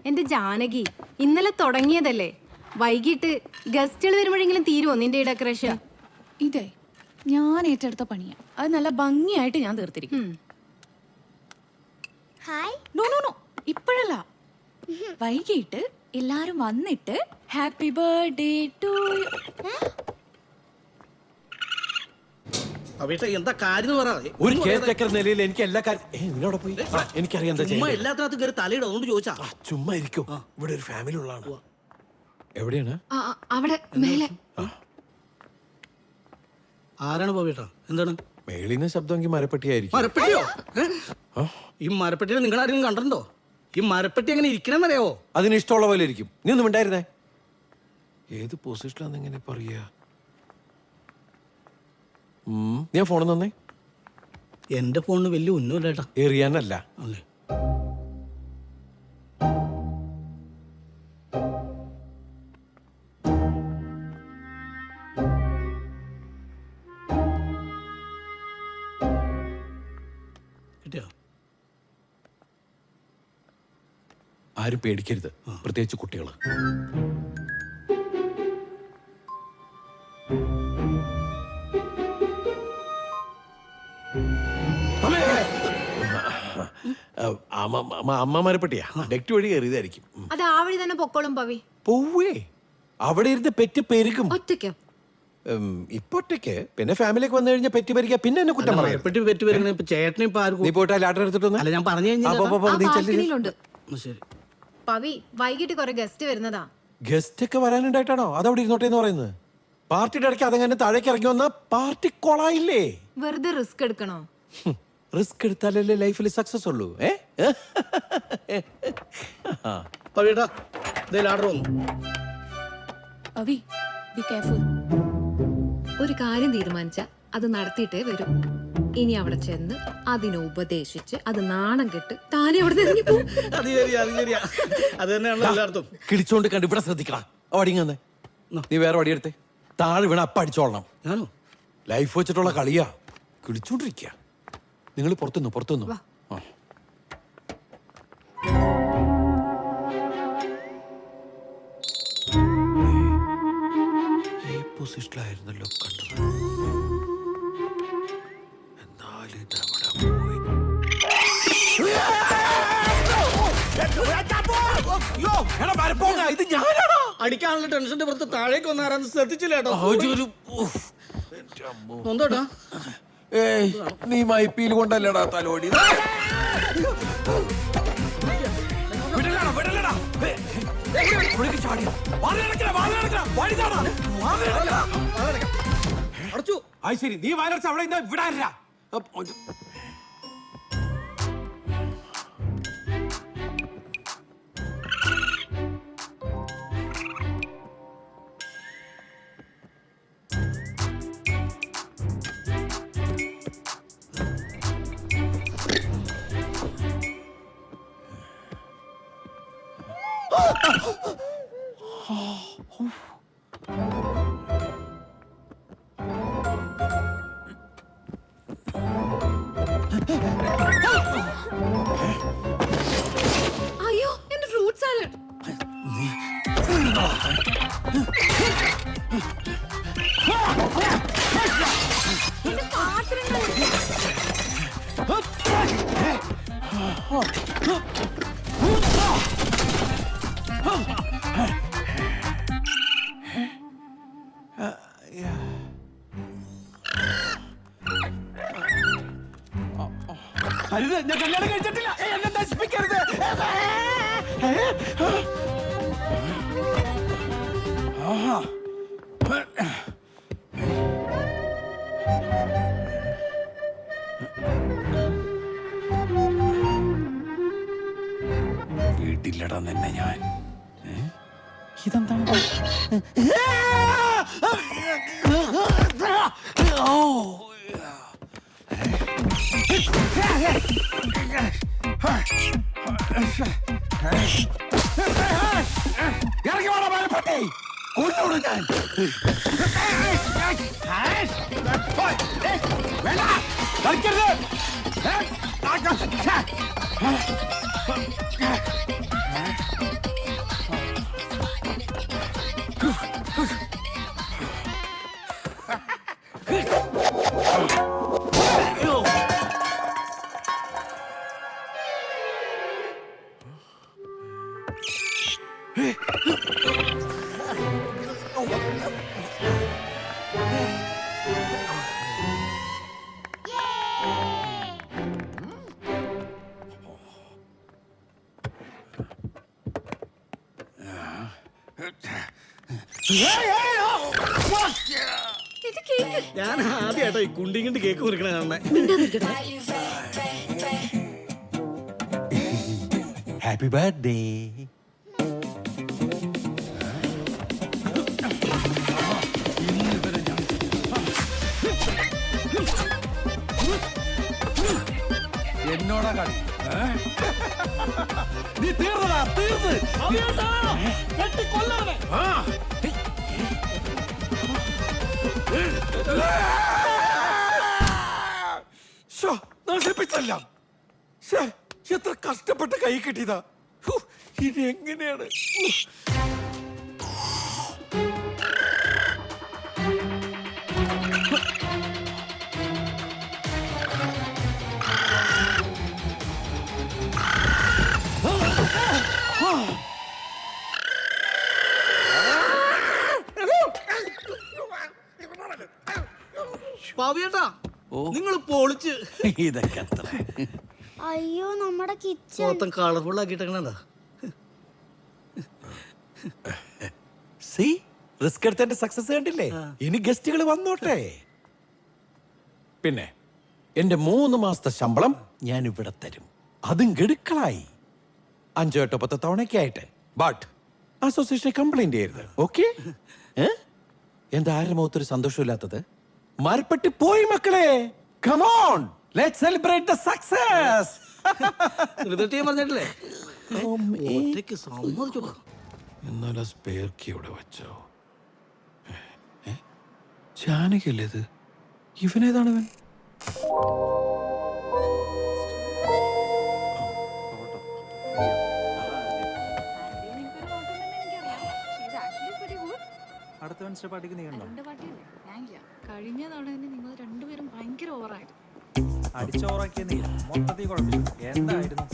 എന്റെ ജാനകി ഇന്നലെ തുടങ്ങിയതല്ലേ, വൈകിട്ട് ഗസ്റ്റുകൾ വരുമ്പോഴെങ്കിലും തീരുമോ നിന്റെ ഡെക്കറേഷൻ? ഇതേ ഞാൻ ഏറ്റെടുത്ത പണിയാ, അത് നല്ല ഭംഗിയായിട്ട് ഞാൻ തീർത്തിരിക്കും. നോ നോ നോ, ഇപ്പോഴല്ല, വൈകിട്ട് എല്ലാരും വന്നിട്ട് ഹാപ്പി ബർത്ത്ഡേ ടു എന്താ കാര്യം പറ. ഒരു കേറ്റക്കർ നിലയിൽ എനിക്ക് എല്ലാ കാര്യം പോയി എനിക്കറിയാം എന്താ ചുമ്മാ എല്ലാത്തിനകത്ത് കയറി തലയിടും, അതുകൊണ്ട് ചോദിച്ചാ. ചുമ്മാ ഇരിക്കും, ഇവിടെ ഒരു ഫാമിലി ഉള്ളതാണ്. എവിടെയാണ്? അവിടെ മേലെ. ആരാണ് പോവേട്ടാ? എന്താണ് മേളിന്ന് ശബ്ദമെങ്കിൽ മരപ്പെട്ടിയായിരിക്കും. മരപ്പെട്ടിയോ? ഈ മരപ്പെട്ടിയെ നിങ്ങൾ ആരെങ്കിലും കണ്ടിട്ടുണ്ടോ? ഈ മരപ്പെട്ടി എങ്ങനെ ഇരിക്കണമെന്നറിയാവോ? അതിന് ഇഷ്ടമുള്ള പോലെ ഇരിക്കും. നീ ഒന്നും ഉണ്ടായിരുന്നേ. ഏത് പൊസിഷനിലാന്ന് എങ്ങനെ പറയാ? ഞാൻ ഫോൺ തന്നേ. എന്റെ ഫോണിന് വലിയ ഒന്നുമില്ല ഏട്ടാ. എറിയാനല്ല. അല്ലേ? കിട്ടിയോ? ആരും പേടിക്കരുത്, പ്രത്യേകിച്ച് കുട്ടികള്. അമ്മ മരപ്പെട്ടിയാ ഡെക്റ്റ് വഴി കയറിയതായിരിക്കും. അത് ആ വഴി തന്നെ പൊക്കോളും പവി. പോവേ, അവിടെ ഇരുന്ന് പെറ്റ് പെരുക്കും. ഒറ്റയ്ക്കോ? ഇപ്പൊ ഒറ്റയ്ക്ക്, പിന്നെ ഫാമിലിക്ക് വന്നു കഴിഞ്ഞാൽ പെറ്റ് പെരിക്കുക, പിന്നെ എന്നെ കുറ്റം പറയാം. മരപ്പെട്ടി പെറ്റ് വരുന്ന ചേട്ടനെ ഇപ്പൊ ആർക്കും. നീ പോയിട്ട് ലാട്ടർ എടുത്തിട്ടൊന്നും. അല്ല, ഞാൻ പറഞ്ഞു കഴിഞ്ഞാൽ ശരി. പവി, വൈകിട്ട് കുറെ ഗസ്റ്റ് വരുന്നതാ. ഗസ്റ്റ് ഒക്കെ വരാനുണ്ടായിട്ടാണോ അതവിടെ ഇരുന്നോട്ടെ എന്ന് പറയുന്നത്? പാർട്ടിയുടെ ഇടയ്ക്ക് അതങ്ങനെ താഴേക്ക് ഇറങ്ങി വന്നാ പാർട്ടി കൊളായില്ലേ? വെറുതെ റിസ്ക് എടുക്കണോ? റിസ്ക് എടുത്താലല്ലേ ലൈഫിൽ സക്സസ് ഉള്ളൂ. ഒരു കാര്യം തീരുമാനിച്ച അത് നടത്തിയിട്ടേ വരും. ഇനി അവിടെ ചെന്ന് അതിനെ ഉപദേശിച്ച് അത് നാണം കെട്ട് താനെ അവിടെ കിടിച്ചോണ്ട് കണ്ട് ഇവിടെ ശ്രദ്ധിക്കണം. വടിങ്ങന്നെ നീ വേറെ വടിയെടുത്തേ. താഴെ വീണ അപ്പ അടിച്ചോളണം. ഞാനോ? ലൈഫ് വെച്ചിട്ടുള്ള കളിയാ. കിളിച്ചോണ്ടിരിക്കുക. നിങ്ങൾ പുറത്തുനിന്നു. ഈ പൊസിഷനിലായിരുന്നല്ലോ കണ്ടത്. എന്നാലും ഇതവിടെ പോയി. ഇത് ഞാനാണോ? അടിക്കാനുള്ള ടെൻഷന്റെ പുറത്ത് താഴേക്ക് വന്നാരാന്ന് ശ്രദ്ധിച്ചില്ല കേട്ടോ. നീ മൈപ്പിയിൽ കൊണ്ടല്ലടാ തലോടി. ശരി, നീ വയലടിച്ച അവിടെ വിടാനില്ല. അയ്യോ, എന്റെ ഫ്രൂട്ട് സാലഡ്. അരുത്, ഞാൻ കല്യാണം കഴിച്ചിട്ടില്ല. എന്നെ നശിപ്പിക്കരുത്. വീട്ടില്ലടാ നിന്നെ ഞാൻ. ഇതെന്താണ്? ഇറങ്ങി വേണം മലപ്പട്ടി കൊല്ലൂട് ഞാൻ. വേണ്ട കളിക്കരുത്. ഇത് കേക്ക്. ഞാൻ ആദ്യമായിട്ടോ ഈ കുണ്ടിങ്ങിണ്ട് കേക്ക് മുറിക്കണ കാണണേ. Happy birthday. എന്നോടാ കളി. നീ തീർന്നടാ, തീർന്ന്. ശ്ശോ, നശിപ്പിച്ചല്ല. ശ്ശേ, എത്ര കഷ്ടപ്പെട്ട് കൈ കിട്ടിയതാ. ഹൂ, ഇനി എങ്ങനെയാണ്? പാവിയേട്ടാ, നിങ്ങൾ പൊളിച്ച്. ഇതൊക്കെ അത്ര അയ്യോ നമ്മുടെ കിച്ചൺ മൊത്തം കളർഫുൾ ആക്കിയിട്ടാ. സി, റിസ്ക് എടുത്തതിന്റെ സക്സസ് കണ്ടില്ലേ? ഇനി ഗസ്റ്റുകൾ വന്നോട്ടെ. പിന്നെ എന്റെ 3 മാസത്തെ ശമ്പളം ഞാൻ ഇവിടെ തരും. അതും ഗഡുക്കളായി 5 8 10 തവണയ്ക്കായിട്ട്. ബട്ട് അസോസിയേഷനെ കംപ്ലൈന്റ് ചെയ്യരുത്, ഓക്കെ? എന്താ ആരുടെ മുഖത്തൊരു സന്തോഷമില്ലാത്തത്? മരപ്പെട്ടി പോയി മക്കളെ. Come on, let's celebrate the success. പറഞ്ഞിട്ടില്ലേ ഒറ്റയ്ക്ക് സമ്മതിച്ചു. എന്നാലും സ്പെയർ കീ ഇവിടെ വെച്ചോ? ജാനകല്ലേ ഇത്? ഇവനേതാണ് ഇവൻ? അടുത്ത മനസ്സിലെ പാട്ടിക്ക് നീ ഉണ്ടോ? കഴിഞ്ഞ തവണ തന്നെ നിങ്ങൾ രണ്ടുപേരും ഭയങ്കര ഓവറായിരുന്നു. അടിച്ചോറാക്കിയ നീ മൊത്തത്തിൽ കുഴപ്പമില്ല. എന്തായിരുന്നു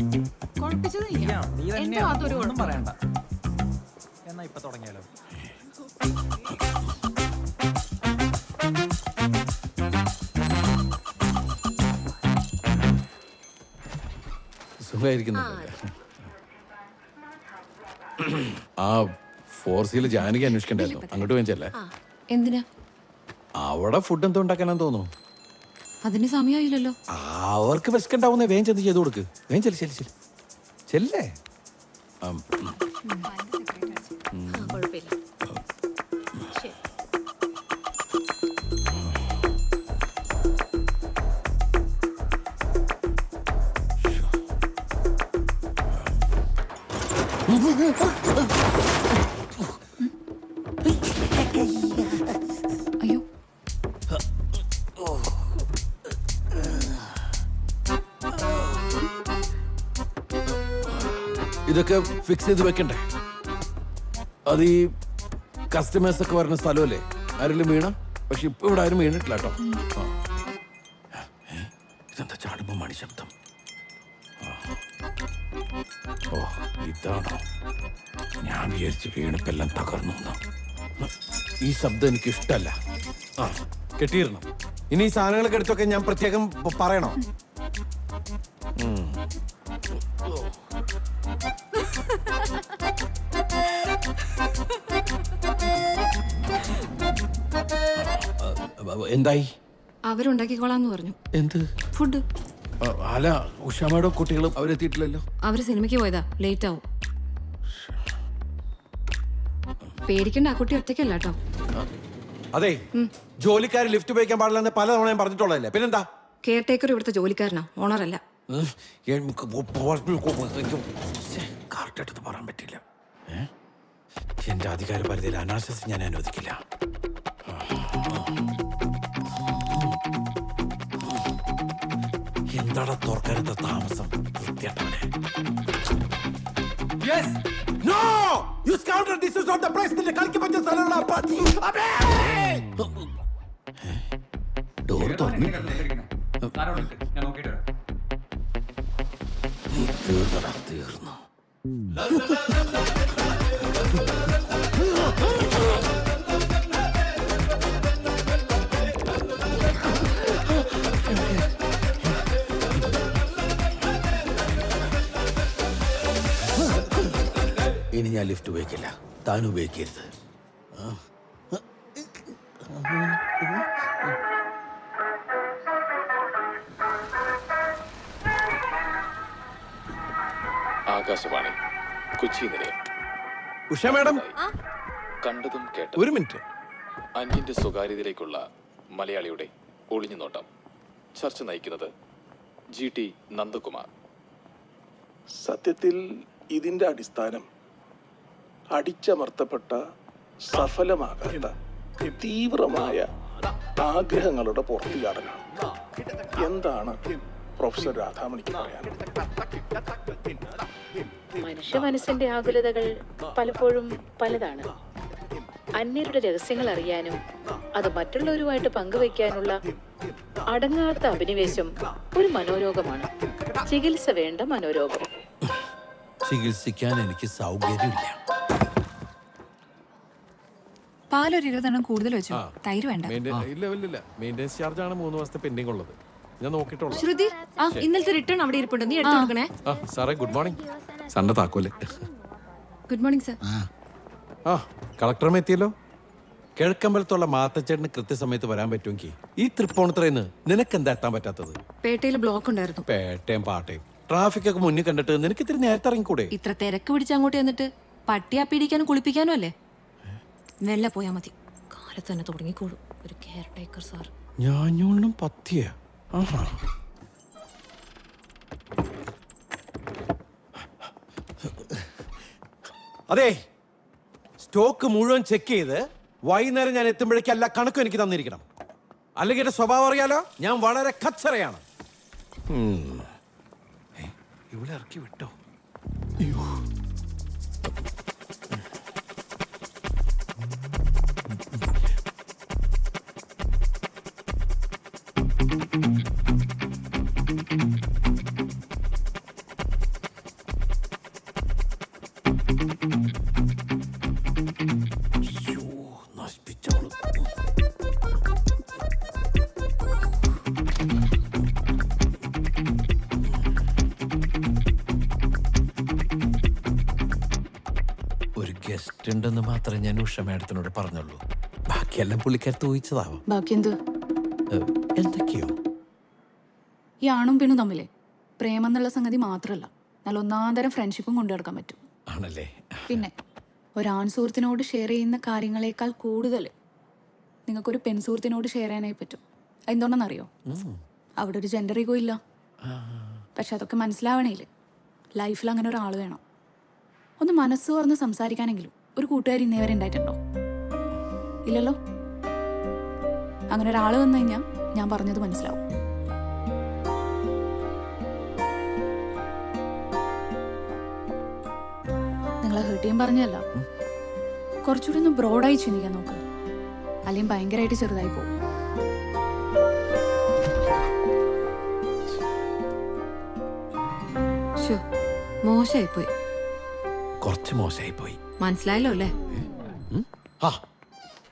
കുഴപ്പിച്ചത് നീയാ. നീ എന്റെ തന്നെയാ, ഭാഗത്തൊരു ഒന്നും കുഴപ്പം. പറയണ്ട. എന്നാ ഇപ്പൊ തുടങ്ങിയാലോ? ആ 4Cയിൽ ജാനകി അന്വേഷിക്കണ്ടായിരുന്നു. അങ്ങോട്ട് വെച്ചല്ലേ? എന്തിനാ? അവിടെ ഫുഡ് എന്തോ ഉണ്ടാക്കാനാന്ന് തോന്നുന്നു. അതിന് സമയമായില്ലല്ലോ. അവർക്ക് വിശക്കണ്ടാവുന്ന വേഗം ചെന്ന് ചെയ്ത് കൊടുക്ക്. വേഗം ചെല്ലു ചെല്ലു ചെല്ലു ചെല്ലേ. കുഴപ്പമില്ല. അയ്യോ, ഇതൊക്കെ ഫിക്സ് ചെയ്ത് വെക്കണ്ടേ? അത് ഈ കസ്റ്റമേഴ്സ് ഒക്കെ വരുന്ന സ്ഥലമല്ലേ? ആരെങ്കിലും വീണ? പക്ഷെ ഇപ്പൊ ഇവിടെ ആരും വീണിട്ടില്ല കേട്ടോ. ഇതെന്താ ചാടുമ്പോ മണി ശബ്ദം? ഓ, ഇതാണോ? ഞാൻ വിചാരിച്ച് വീണിപ്പെല്ലാം തകർന്നു. ഈ ശബ്ദം എനിക്ക് ഇഷ്ടല്ല. ആ, കെട്ടിയിരുന്നു. ഇനി ഈ സാധനങ്ങളൊക്കെ എടുത്തൊക്കെ ഞാൻ പ്രത്യേകം പറയണോ? എന്തായി? അവരുണ്ടാക്കിക്കോളാന്ന് പറഞ്ഞു. എന്ത് ഫുഡ്? അല്ല, ഉഷാമയുടെ കുട്ടികളും അവരെത്തിയിട്ടില്ലല്ലോ. അവര് സിനിമയ്ക്ക് പോയതാ, ലേറ്റ് ആവും. പേടിക്കണ്ട, ആ കുട്ടി ഒറ്റയ്ക്കല്ല കേട്ടോ. അതെ, ജോലിക്കാർ ലിഫ്റ്റ് ഉപയോഗിക്കാൻ പാടില്ലെന്ന് പല തവണ ഞാൻ പറഞ്ഞിട്ടുള്ളതല്ലേ. പിന്നെന്താ? കെയർ ടേക്കർ ഇവിടുത്തെ ജോലിക്കാരനാ, ഓണറല്ല. കറക്റ്റായിട്ടൊന്നും പറയാൻ പറ്റില്ല. എന്റെ അധികാര പരിധിയിൽ അനാശാസ്യം ഞാൻ അനുവദിക്കില്ല. എന്താടാ തുറക്കാനത്തെ താമസം? വൃത്തിയായിട്ടവനെ. Yes! No! You scoundrel! This is not the place. നിന്റെ കളിക്ക് പറ്റിയ സ്ഥലമുള്ള പാട്ടി. ഡോർ തുറന്നു. നീ തീർന്നടാ, തീർന്നു. ഇനി ഞാൻ ലിഫ്റ്റ് ഉപയോഗിക്കില്ല, താൻ ഉപയോഗിക്കരുത്. ആകാശവാണി കൊച്ചി നിലയം. ഉഷ മാഡം, കണ്ടതും കേട്ടതും ഒരു മിനിറ്റ്. അന്യന്റെ സ്വകാര്യതയിലേക്കുള്ള മലയാളിയുടെ ഒളിഞ്ഞു നോട്ടം. ചർച്ച നയിക്കുന്നത് GT നന്ദകുമാർ. സത്യത്തിൽ ഇതിന്റെ അടിസ്ഥാനം അടിച്ചമർത്തപ്പെട്ട സഫലമാകാത്ത തീവ്രമായ ആഗ്രഹങ്ങളുടെ പുറത്തുചാടലാണ്. എന്താണ് പ്രൊഫസർ രാധാമണിക്ക് പറയാൻ? മനുഷ്യ മനസ്സിന്റെ ആകുലതകൾ പലപ്പോഴും പലതാണ്. അന്യരുടെ രഹസ്യങ്ങൾ അറിയാനും അത് മറ്റുള്ളവരുമായിട്ട് പങ്കുവയ്ക്കാനുള്ള അടങ്ങാത്ത അഭിനിവേശം ഒരു മനോരോഗമാണ്. ചികിത്സ വേണ്ട മനോരോഗം. ചികിത്സിക്കാൻ എനിക്ക് സൗകര്യമില്ല. പാലൊരു 20 കൂടുതൽ വെച്ചു. തൈര് വേണ്ട. ഇല്ല, മെയിൻ്റെനൻസ് ചാർജ് ആണ് 3 മാസത്തെ പെൻഡിങ് ഉള്ളത്. ഞാൻ നോക്കിയിട്ടുള്ളൂ. ശ്രുതി, ഇന്നലത്തെ റിട്ടേൺ അവിടെ ഇരിപ്പുണ്ട്, നീ എടുത്തു കൊടുക്കണേ. സാറേ ഗുഡ് മോർണിംഗ്. സാറിന്റെ താക്കോല്. Good morning sir. കളക്ടറും എത്തിയല്ലോ. കിഴക്കമ്പലത്തുള്ള മാത്തച്ചേട്ടന് കൃത്യസമയത്ത് വരാൻ പറ്റുമെങ്കിൽ ഈ തൃപ്പൂണിത്തറയിന്ന് നിനക്കെന്താ എത്താൻ പറ്റാത്തത്? പേട്ടയിൽ ബ്ലോക്ക് ഉണ്ടായിരുന്നു. പേട്ടയും പാട്ടയും ട്രാഫിക് ഒക്കെ മുന്നിൽ കണ്ടിട്ട് നിനക്ക് ഇത്തിരി നേരത്തെ ഇറങ്ങിക്കൂടെ? ഇത്ര തിരക്ക് പിടിച്ച് അങ്ങോട്ട് ചെന്നിട്ട് പട്ടിയാ പിടിക്കാനും കുളിപ്പിക്കാനും അല്ലേ? വെല്ല പോയാ മതി, കാലത്ത് തന്നെ തുടങ്ങിക്കോളൂ. ഒരു കെയർ ടേക്കർ സാർ. ഞാഞ്ഞൂളിനും പത്തിയ. അതെ, സ്റ്റോക്ക് മുഴുവൻ ചെക്ക് ചെയ്ത് വൈകുന്നേരം ഞാൻ എത്തുമ്പോഴേക്കും എല്ലാ കണക്കും എനിക്ക് തന്നിരിക്കണം. അല്ലെങ്കിൽ എന്റെ സ്വഭാവം അറിയാലോ, ഞാൻ വളരെ കച്ചറയാണ്. ഇവിടെ ഇറക്കി വിട്ടോ? അയ്യോ, നശിപ്പിച്ചോളൂ. ഒരു ഗസ്റ്റ് ഉണ്ടെന്ന് മാത്രമേ ഞാൻ ഉഷ മാഡത്തിനോട് പറഞ്ഞുള്ളൂ. ബാക്കിയെല്ലാം പുള്ളിക്കാരത്ത് ഊഹിച്ചതാവും. ബാക്കി എന്ത്? എന്തൊക്കെയോ ഈ ആണും പെണ്ണും തമ്മിലെ പ്രേമം എന്നുള്ള സംഗതി മാത്രമല്ല, നല്ല ഒന്നാന്തരം ഫ്രണ്ട്ഷിപ്പും കൊണ്ടു നടക്കാൻ പറ്റും. ആണല്ലേ? പിന്നെ ഒരാൺ സുഹൃത്തിനോട് ഷെയർ ചെയ്യുന്ന കാര്യങ്ങളെക്കാൾ കൂടുതൽ നിങ്ങൾക്കൊരു പെൺ സുഹൃത്തിനോട് ഷെയർ ചെയ്യാനായി പറ്റും. എന്തുകൊണ്ടെന്നറിയോ? അവിടെ ഒരു ജെൻഡർ ഈഗോ ഇല്ല. പക്ഷെ അതൊക്കെ മനസ്സിലാവണേല് ലൈഫിൽ അങ്ങനെ ഒരാൾ വേണം. ഒന്ന് മനസ്സ് തുറന്ന് സംസാരിക്കാനെങ്കിലും ഒരു കൂട്ടുകാരി ഇന്നേ വരെ ഉണ്ടായിട്ടുണ്ടോ? ഇല്ലല്ലോ. അങ്ങനെ ഒരാൾ വന്നു കഴിഞ്ഞാൽ ഞാൻ പറഞ്ഞത് മനസ്സിലാവും. നിങ്ങളെ ഹേർട്ട് ചെയ്യാൻ പറഞ്ഞല്ല, കുറച്ചുകൂടി ഒന്ന് ബ്രോഡായി ചിന്തിക്കാൻ നോക്ക്. അല്ലെങ്കിൽ ഭയങ്കരമായിട്ട് ചെറുതായി പോകും. മോശമായിപ്പോയി. കുറച്ച് മോശമായി പോയി. മനസ്സിലായല്ലോ അല്ലേ?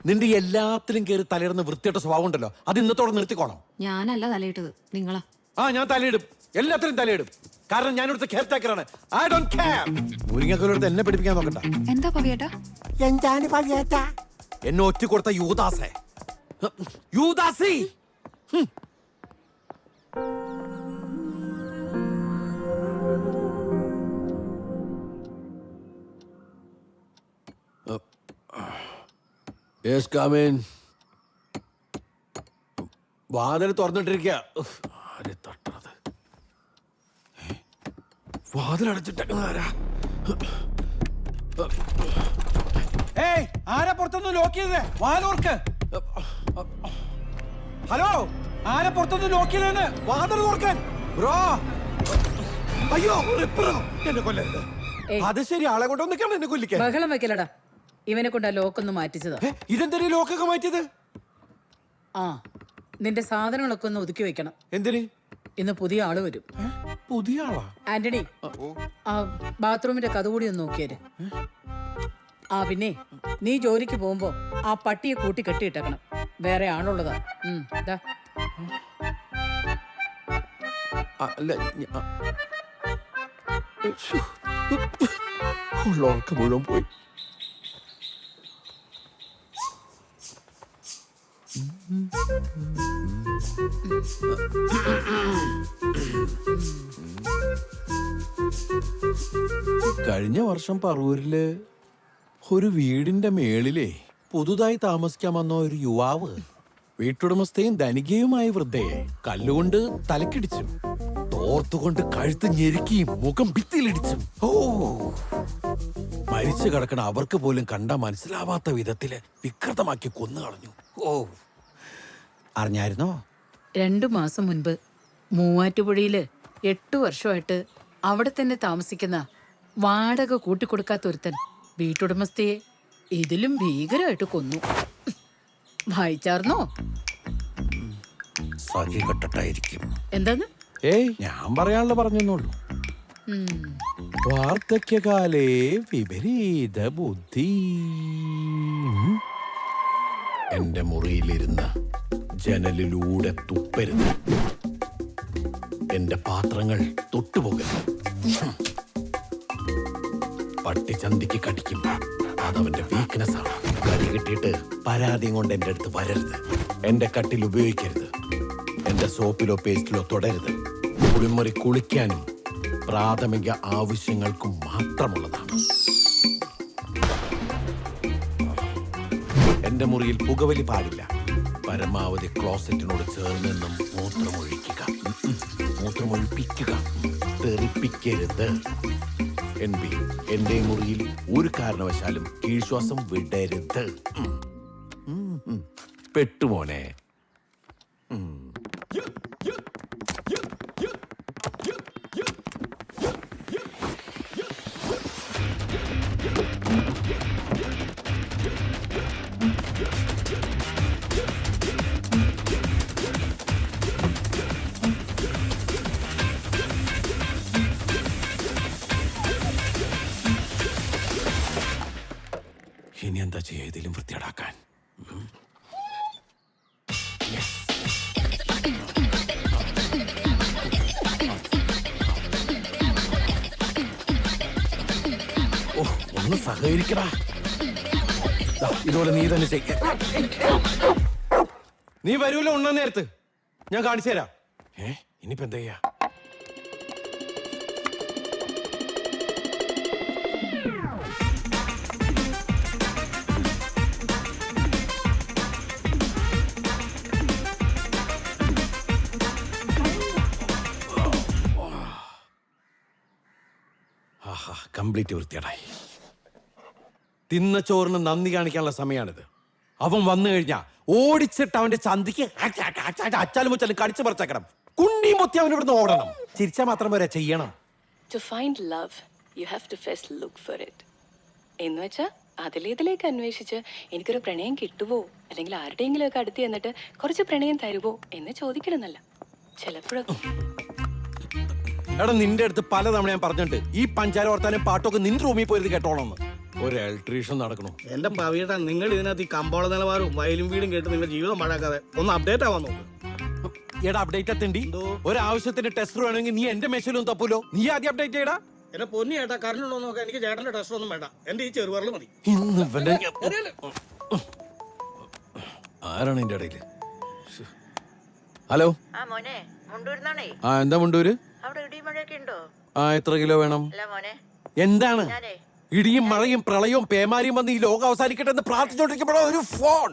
നിന്റെ എല്ലാത്തിലും കയറി തലയിടുന്ന വൃത്തിയായിട്ട സ്വഭാവം ഉണ്ടല്ലോ, അത് ഇന്നത്തോടെ നിർത്തിക്കോണം. ഞാനല്ല തലയിട്ടത്, നിങ്ങളാ. ഞാൻ തലയിടും, എല്ലാത്തിലും തലയിടും. കാരണം ഞാൻ ഇവിടുത്തെ കെയർ ടേക്കറാണ്. I don't care. മുരിങ്ങക്കോലടുത്ത് എന്നെ പഠിപ്പിക്കാൻ നോക്കണ്ട. എന്താ പവിയേട്ടാ? എന്താണ് പവിയേട്ടാ? എന്നെ ഒറ്റ കൊടുത്ത യൂദാസേ, യൂദാസി. വാതിൽ തുറന്നിട്ടിരിക്കുക. ആരെ തട്ടണത്? വാതിലടച്ചിട്ടാരാ? ഏയ്, ആരാ പുറത്തൊന്ന് ലോക്ക് ചെയ്തേ? വാതിലോർക്ക്. ഹലോ, ആരാ പുറത്തൊന്ന് ലോക്ക് ചെയ്തേന്ന്? വാതിൽ തുറക്കാൻ. ബ്രോ, അയ്യോ, റിപ്പറോ, എന്നെ കൊല്ലരുത്. അത് ശരി, ആളെ കൊണ്ടൊന്നിക്കാണ് എന്നെ കൊല്ലിക്കാൻ. ബഹളം വെക്കലടാ. ഇവനെ കൊണ്ട് ആ ലോക്കൊന്ന് മാറ്റിച്ചതാ. ഇതെന്താ ലോക്കൊക്കെ മാറ്റിയത്? നിന്റെ സാധനങ്ങളൊക്കെ ഒന്ന് ഒതുക്കി വെക്കണം. എന്തിന്? ഇന്ന് പുതിയ ആള് വരും. പുതിയ ആളാ? ആന്റണി, ആ ബാത്റൂമിന്റെ കഥ കൂടി ഒന്ന് നോക്കിയേര്. പിന്നെ നീ ജോലിക്ക് പോകുമ്പോ ആ പട്ടിയെ കൂട്ടി കെട്ടിയിട്ടേക്കണം. വേറെ ആളുള്ളതാ. ദാ. അല്ല, ഉള്ളവർക്ക് മുഴുവൻ പോയി. കഴിഞ്ഞ വർഷം പറവൂരില് ഒരു വീടിന്റെ മേളിലെ പുതുതായി താമസിക്കാൻ വന്ന ഒരു യുവാവ് വീട്ടുടമസ്ഥയും ധനികയുമായ വൃദ്ധയെ കല്ലുകൊണ്ട് തലക്കിടിച്ചു, തോർത്തുകൊണ്ട് കഴുത്ത് ഞെരുക്കിയും മുഖം ഭിത്തിയിലിടിച്ചു. ഓ, മരിച്ചു കിടക്കണ അവർക്ക് പോലും കണ്ടാ മനസ്സിലാവാത്ത വിധത്തില് വികൃതമാക്കി കൊന്നു കളഞ്ഞു. ഓ, അറിഞ്ഞായിരുന്നോ? 2 മാസം മുൻപ് മൂവാറ്റുപുഴയില് 8 വർഷമായിട്ട് അവിടെ തന്നെ താമസിക്കുന്ന വാടക കൂട്ടിക്കൊടുക്കാത്ത ഒരുത്തൻ വീട്ടുടമസ്ഥയെ ഇതിലും ഭീകരമായിട്ട് കൊന്നു. വായിച്ചാർന്നോ? സഖി കെട്ടട്ടായിരിക്കും. എന്താന്ന്? ഏയ്, ഞാൻ പറയാനുള്ള പറഞ്ഞെന്നുള്ളൂ. വാർദ്ധക്യകാലേ വിപരീത ബുദ്ധി. എന്റെ മുറിയിലിരുന്ന് ജനലിലൂടെ തുപ്പരുത്. എന്റെ പാത്രങ്ങൾ തൊട്ടുപോകരുത്. പട്ടി ചന്തിക്ക് കടിക്കും, അതവന്റെ വീക്ക്നെസ് ആണ്. കടി കിട്ടിയിട്ട് പരാതിയും കൊണ്ട് എന്റെ അടുത്ത് വരരുത്. എന്റെ കട്ടിൽ ഉപയോഗിക്കരുത്. എന്റെ സോപ്പിലോ പേസ്റ്റിലോ തൊടരുത്. കുളിമുറി കുളിക്കാനും പ്രാഥമിക ആവശ്യങ്ങൾക്കും മാത്രമുള്ളതാണ്. എന്റെ മുറിയിൽ പുകവലി പാടില്ല. പരമാവധി ക്ലോസറ്റിനോട് ചേർന്ന് നിന്നും മൂത്രമൊഴിക്കുക. മൂത്രമൊഴിപ്പിക്കുക, തെറിപ്പിക്കരുത്. എന്റെ മുറിയിൽ ഒരു കാരണവശാലും കീഴ്ശ്വാസം വിടരുത്. പെട്ടുമോനെ. ഇനി എന്താ ചെയ്യുക ഇതിലും വൃത്തിയേടാക്കാൻ? ഓ, ഒന്ന് സഹകരിക്കടാ. ഇതുപോലെ നീ തന്നെ ചെയ്യ. നീ വരൂല ഉണ്ണാൻ നേരത്ത്. ഞാൻ കാണിച്ചു തരാം. ഇനിയിപ്പോ എന്താ ചെയ്യാ? കംപ്ലീറ്റ് വൃത്തിയേടായി. തിന്ന ചോറിന് നന്ദി കാണിക്കാനുള്ള സമയമാണിത്. അവൻ വന്നു കഴിഞ്ഞാ ഓടിച്ചിട്ട് അവന്റെ ചന്തിക്ക് അച്ചാലും മുച്ചാലും കടിച്ചു പറിച്ചേക്കണം. കുണ്ടി മുത്തി അവൻ ഇവിടുന്ന് ഓടണം. ചിരിച്ചാൽ മാത്രം വരെ ചെയ്യണം. To find love, you have to first look for it. എന്ന് വെച്ചാൽ അതിലേതിലേക്ക് അന്വേഷിച്ച് എനിക്കൊരു പ്രണയം കിട്ടുവോ, അല്ലെങ്കിൽ ആരുടെയെങ്കിലും ഒക്കെ അടുത്ത് ചെന്നിട്ട് കുറച്ച് പ്രണയം തരുവോ എന്ന് ചോദിക്കണമെന്നല്ല. ചിലപ്പോഴൊക്കെ എടാ, നിന്റെ അടുത്ത് പലതവണ ഞാൻ പറഞ്ഞിട്ടുണ്ട് ഈ പഞ്ചാര വർത്താനും പാട്ടൊക്കെ നിന്റെ റൂമിൽ പോയത് കേട്ടോളന്ന്. ഒരു ഇലക്ട്രീഷ്യൻ നടക്കണു. എന്റെ പവിയേട്ടാ, നിങ്ങൾ ഇതിനകത്ത് ഈ കമ്പോള നിലവാരവും വയലും വീടും കേട്ട് നിങ്ങളുടെ ജീവിതം പാഴാക്കാതെ ഒന്ന് അപ്ഡേറ്റ് ആവാൻ നോക്ക്. എടാ, അപ്ഡേറ്റ് എത്തണ്ടി. ഒരാവശ്യത്തിന് ടെസ്റ്റർ വേണമെങ്കിൽ നീ എന്റെ മെഷീനും തപ്പൂലോ. നീ ആദ്യം അപ്ഡേറ്റ് ചെയ്യടാ. എന്നെ പൊന്നി ചേട്ടാ, കറണ്ട് ഉണ്ടോ നോക്കാം. എനിക്ക് ചേട്ടന്റെ ടെസ്റ്റ് ഒന്നും വേണ്ട. എന്റെ ഈ ചെറുവരല് മതി. ആരാണ് എന്റെ ഇടയില്? ഹലോ. ആ, എന്താ മുണ്ടൂര്? എത്ര കിലോ വേണം? എന്താണ്? ഇടിയും മഴയും പ്രളയവും പേമാരിയും വന്ന് ഈ ലോകം അവസാനിക്കട്ടെ എന്ന് പ്രാർത്ഥിച്ചോണ്ടിരിക്കുമ്പോഴോ ഒരു ഫോൺ.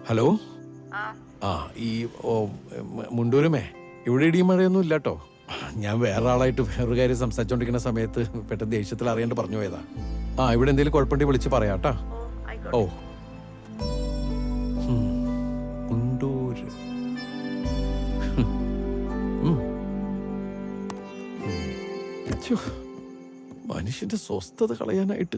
ഹലോ. ഈ മുണ്ടൂരുമേ, ഇവിടെ ഇടിയും മഴയൊന്നും ഇല്ലാട്ടോ. ഞാൻ വേറെ ആളായിട്ട് വേറൊരു കാര്യം സംസാരിച്ചോണ്ടിരിക്കുന്ന സമയത്ത് പെട്ടെന്ന് ദേഷ്യത്തിൽ അറിയാണ്ട് പറഞ്ഞു പോയതാ. ഇവിടെ എന്തെങ്കിലും കുഴപ്പമുണ്ടെങ്കിൽ വിളിച്ച് പറയാട്ടാ. ഓ, മുണ്ടൂര്. മനുഷ്യന്റെ സ്വസ്ഥത കളയാനായിട്ട്